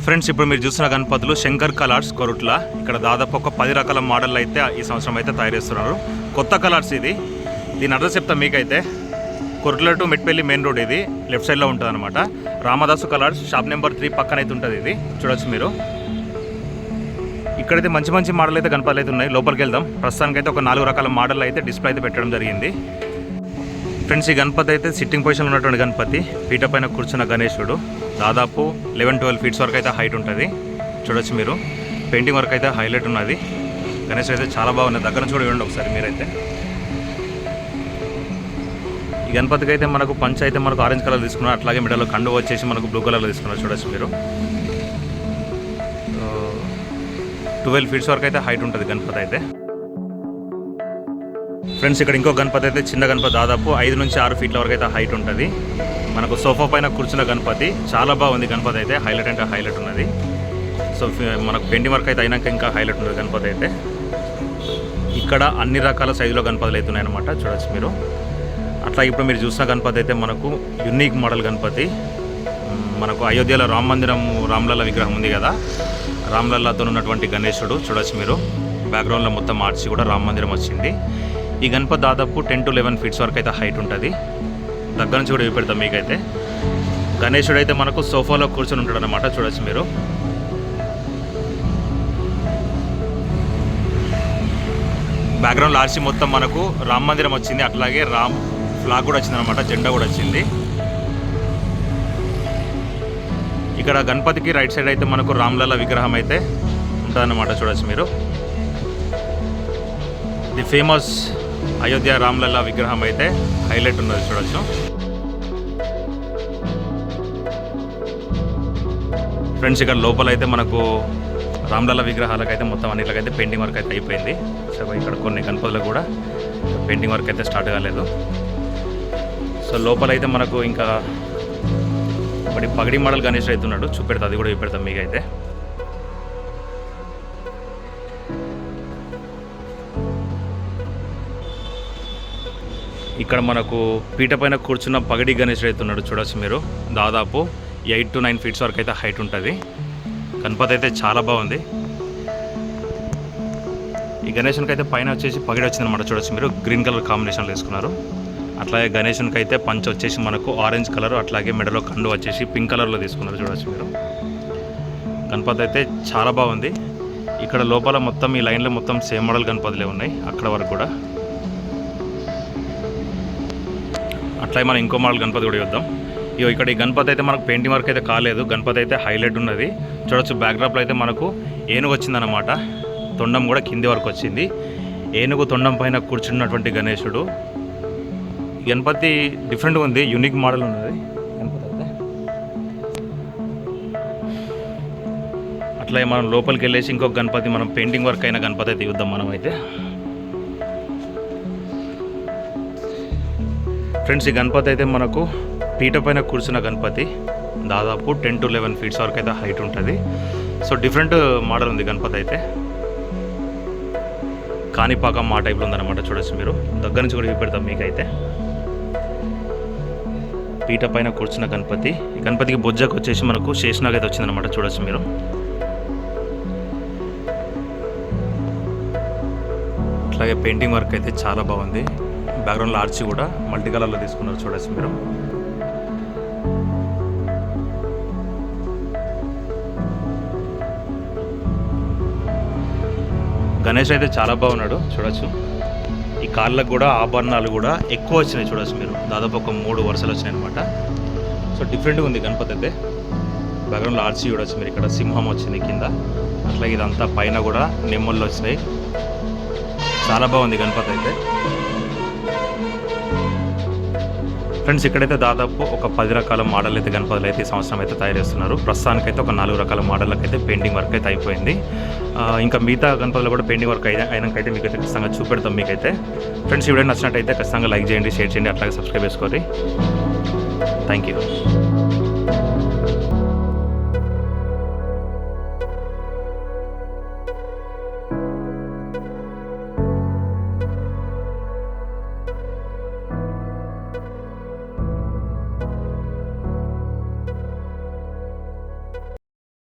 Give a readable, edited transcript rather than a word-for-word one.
Friends, ఇప్పుడు మీరు చూసిన గణపతులు శంకర్ కలర్స్ కొరుట్ల. ఇక్కడ దాదాపు ఒక 10 రకాల మోడల్ అయితే ఈ సంవత్సరం అయితే తయారు చేస్తున్నారు. కొత్త కలర్స్ ఇది. దీని అడ్రస్ చెప్తా మీకైతే. Korutla to Metpalli main road ఇది లెఫ్ట్ సైడ్లో ఉంటుంది అనమాట. రామదాసు కలర్స్ షాప్ నెంబర్ 3 పక్కన అయితే ఉంటుంది. ఇది చూడొచ్చు మీరు. ఇక్కడైతే మంచి మంచి మోడల్ అయితే గణపతులు అయితే ఉన్నాయి. లోపలికి వెళ్దాం. ప్రస్తుతానికి అయితే ఒక 4 రకాల మోడల్ అయితే డిస్ప్లే అయితే పెట్టడం జరిగింది. ఫ్రెండ్స్, ఈ గణపతి అయితే సిట్టింగ్ పొజిషన్లో ఉన్నటువంటి గణపతి. పీట పైన కూర్చున్న గణేశుడు. దాదాపు 11-12 ఫీట్స్ వరకు అయితే హైట్ ఉంటుంది. చూడొచ్చు మీరు. పెయింటింగ్ వర్క్ అయితే హైలైట్ ఉన్నది. గణేశుడు అయితే చాలా బాగున్నది. దగ్గర నుంచి కూడా చూడండి ఒకసారి మీరైతే. ఈ గణపతికి అయితే మనకు పంచ అయితే మనకు ఆరెంజ్ కలర్ తీసుకున్నారు. అట్లాగే మిడలో కండు వచ్చేసి మనకు బ్లూ కలర్లో తీసుకున్నారు. చూడొచ్చు మీరు. 12 ఫీట్స్ వరకు అయితే హైట్ ఉంటుంది గణపతి అయితే. ఫ్రెండ్స్, ఇక్కడ ఇంకో గణపతి అయితే చిన్న గణపతి. దాదాపు 5 నుంచి 6 ఫీట్ల వరకు అయితే హైట్ ఉంటుంది. మనకు సోఫా పైన కూర్చున్న గణపతి. చాలా బాగుంది గణపతి అయితే. హైలైట్ అంటే హైలైట్ ఉన్నది. సో మనకు పెయింటింగ్ వర్క్ అయితే అయినాక ఇంకా హైలైట్ ఉంటుంది గణపతి అయితే. ఇక్కడ అన్ని రకాల సైజులో గణపతులు అయితే ఉన్నాయన్నమాట. చూడొచ్చు మీరు. అట్లా ఇప్పుడు మీరు చూసిన గణపతి అయితే మనకు యూనిక్ మోడల్ గణపతి. మనకు అయోధ్యలో రామ మందిరం రామ్లల్ల విగ్రహం ఉంది కదా, రామ్లల్లతో ఉన్నటువంటి గణేశుడు. చూడొచ్చు మీరు. బ్యాక్గ్రౌండ్లో మొత్తం మార్చి కూడా రామ మందిరం వచ్చింది. ఈ గణపతి దాదాపు 10-11 ఫీట్స్ వరకు అయితే హైట్ ఉంటుంది. దగ్గర నుంచి కూడా చూపెడతాం మీకైతే. గణేశుడు అయితే మనకు సోఫాలో కూర్చొని ఉంటాడు అనమాట. చూడొచ్చు మీరు. బ్యాక్గ్రౌండ్లో ఆర్చి మొత్తం మనకు రామ మందిరం వచ్చింది. అట్లాగే రామ్ ఫ్లాగ్ కూడా వచ్చింది అనమాట. జెండా కూడా వచ్చింది. ఇక్కడ గణపతికి రైట్ సైడ్ అయితే మనకు రామ్లల్ల విగ్రహం అయితే ఉంటుందన్నమాట. చూడొచ్చు మీరు. ది ఫేమస్ అయోధ్య రామ్లల్ల విగ్రహం అయితే హైలైట్ ఉన్నది. చూడొచ్చు. ఫ్రెండ్స్, ఇక్కడ లోపల అయితే మనకు రామ్లల్ల విగ్రహాలకైతే మొత్తం అన్నిటికైతే పెయింటింగ్ వర్క్ అయితే అయిపోయింది. సో ఇక్కడ కొన్ని గణపతులకు కూడా పెయింటింగ్ వర్క్ అయితే స్టార్ట్ కాలేదు. సో లోపల అయితే మనకు ఇంకా ఒకటి పగడి మోడల్ గణేష్ అవుతున్నాడు. చూపెడతా, అది కూడా చూపెడతాం మీకైతే. ఇక్కడ మనకు పీట పైన కూర్చున్న పగడి గణేష్ అవుతున్నాడు. చూడొచ్చు మీరు. దాదాపు 8-9 ఫీట్స్ వరకు అయితే హైట్ ఉంటుంది. గణపతి అయితే చాలా బాగుంది. ఈ గణేశునికి అయితే పైన వచ్చేసి పగడి వచ్చిందనమాట. చూడొచ్చు మీరు. గ్రీన్ కలర్ కాంబినేషన్లో వేసుకున్నారు. అట్లాగే గణేశునికి అయితే పంచ్ వచ్చేసి మనకు ఆరెంజ్ కలర్, అట్లాగే మెడలో కండు వచ్చేసి పింక్ కలర్లో తీసుకున్నారు. చూడొచ్చు మీరు. గణపతి అయితే చాలా బాగుంది. ఇక్కడ లోపల మొత్తం ఈ లైన్లో మొత్తం సేమ్ మోడల్ గణపతులే ఉన్నాయి అక్కడ వరకు కూడా. అట్లాగే మనం ఇంకో మోడల్ గణపతి కూడా చూద్దాం. ఇక్కడ ఈ గణపతి అయితే మనకు పెయింటింగ్ వర్క్ అయితే కాలేదు. గణపతి అయితే హైలైట్ ఉన్నది. చూడొచ్చు. బ్యాక్డ్రాప్లో అయితే మనకు ఏనుగు వచ్చిందన్నమాట. తొండం కూడా కింది వరకు వచ్చింది. ఏనుగు తొండం పైన కూర్చున్నటువంటి గణేశుడు. గణపతి డిఫరెంట్గా ఉంది. యూనిక్ మోడల్ ఉన్నది గణపతి అయితే. అట్లా మనం లోపలికి వెళ్ళేసి ఇంకొక గణపతి, మనం పెయింటింగ్ వర్క్ అయిన గణపతి అయితే చూద్దాం మనం అయితే. ఫ్రెండ్స్, ఈ గణపతి అయితే మనకు పీట పైన కూర్చున్న గణపతి. దాదాపు 10-11 ఫీట్స్ వరకు అయితే హైట్ ఉంటుంది. సో డిఫరెంట్ మోడల్ ఉంది గణపతి అయితే. కాణిపాకం మా టైప్లో ఉందన్నమాట. చూడొచ్చు మీరు. దగ్గర నుంచి కూడా చూపెడతాం మీకైతే. పీట పైన కూర్చున్న గణపతి. ఈ గణపతికి బొజ్జకు వచ్చేసి మనకు శేషనాగ్ అయితే వచ్చిందనమాట. చూడొచ్చు మీరు. అట్లాగే పెయింటింగ్ వర్క్ అయితే చాలా బాగుంది. బ్యాక్గ్రౌండ్లో ఆర్చి కూడా మల్టీ కలర్లో తీసుకున్నారు. చూడొచ్చు మీరు. గణేష్ అయితే చాలా బాగున్నాడు. చూడొచ్చు. ఈ కాళ్ళకు కూడా ఆభరణాలు కూడా ఎక్కువ వచ్చినాయి. చూడొచ్చు మీరు. దాదాపు ఒక 3 వరుసలు వచ్చినాయి అనమాట. సో డిఫరెంట్గా ఉంది గణపతి అయితే. బ్యాక్గ్రౌండ్లో ఆర్చి చూడొచ్చు మీరు. ఇక్కడ సింహం వచ్చింది కింద. అట్లా ఇదంతా పైన కూడా నెమ్మళ్ళు వచ్చినాయి. చాలా బాగుంది గణపతి అయితే. ఫ్రెండ్స్, ఇక్కడైతే దాదాపు ఒక 10 రకాల మోడల్ అయితే గణపతులు అయితే ఈ సంవత్సరం అయితే తయారు చేస్తున్నారు. ప్రస్తుతానికైతే ఒక 4 రకాల మోడళ్ళకి అయితే పెయింటింగ్ వర్క్ అయితే అయిపోయింది. ఇంకా మిగతా గణపతులు కూడా పెయింటింగ్ వర్క్ అయినాకైతే మీకు అయితే ఖచ్చితంగా చూపెడతాం మీకైతే. ఫ్రెండ్స్, ఈ వీడియో నచ్చినట్టయితే ఖచ్చితంగా లైక్ చేయండి, షేర్ చేయండి, అట్లాగే సబ్స్క్రైబ్ చేసుకోండి. Thank you.